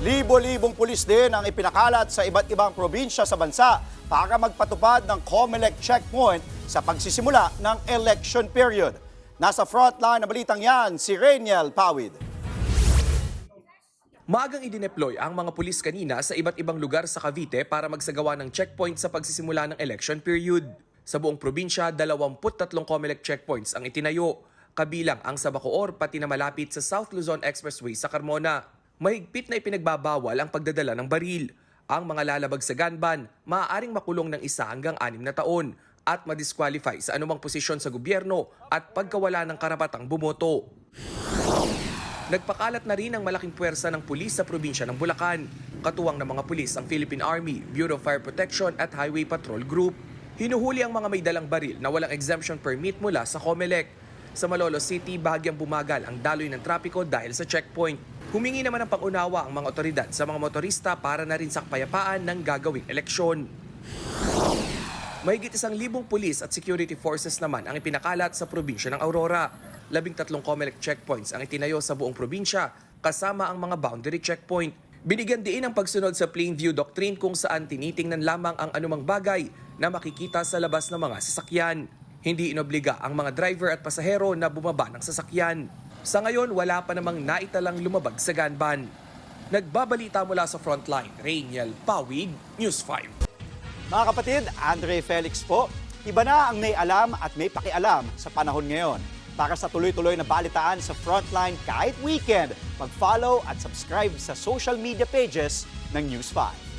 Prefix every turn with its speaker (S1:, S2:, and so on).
S1: Libo-libong pulis din ang ipinakalat sa iba't ibang probinsya sa bansa para magpatupad ng COMELEC checkpoint sa pagsisimula ng election period. Nasa frontline na balitang yan, si Rainiel Pawid.
S2: Maagang idineploy ang mga pulis kanina sa iba't ibang lugar sa Cavite para magsagawa ng checkpoint sa pagsisimula ng election period. Sa buong probinsya, 23 COMELEC checkpoints ang itinayo, kabilang ang sa Bacoor pati na malapit sa South Luzon Expressway sa Carmona. Mahigpit na ipinagbabawal ang pagdadala ng baril. Ang mga lalabag sa gun ban, maaaring makulong ng 1 hanggang 6 na taon at madisqualify sa anumang posisyon sa gobyerno at pagkawala ng karapatang bumoto. Nagpakalat na rin ang malaking puwersa ng pulis sa probinsya ng Bulacan. Katuwang ng mga pulis ang Philippine Army, Bureau of Fire Protection at Highway Patrol Group. Hinuhuli ang mga may dalang baril na walang exemption permit mula sa COMELEC. Sa Malolos City, bahagyang bumagal ang daloy ng trapiko dahil sa checkpoint. Humingi naman ng pangunawa ang mga otoridad sa mga motorista para na rin sa kapayapaan ng gagawing eleksyon. Mahigit 1,000 pulis at security forces naman ang ipinakalat sa probinsya ng Aurora. 13 COMELEC checkpoints ang itinayo sa buong probinsya kasama ang mga boundary checkpoint. Binigyan diin ang pagsunod sa plain view doctrine kung saan tinitingnan lamang ang anumang bagay na makikita sa labas ng mga sasakyan. Hindi inobliga ang mga driver at pasahero na bumaba ng sasakyan. Sa ngayon, wala pa namang naitalang lumabag sa gun ban. Nagbabalita mula sa frontline, Rainiel Pawid, News 5.
S1: Mga kapatid, Andre Felix po. Iba na ang may alam at may pakialam sa panahon ngayon. Para sa tuloy-tuloy na balitaan sa frontline kahit weekend, mag-follow at subscribe sa social media pages ng News 5.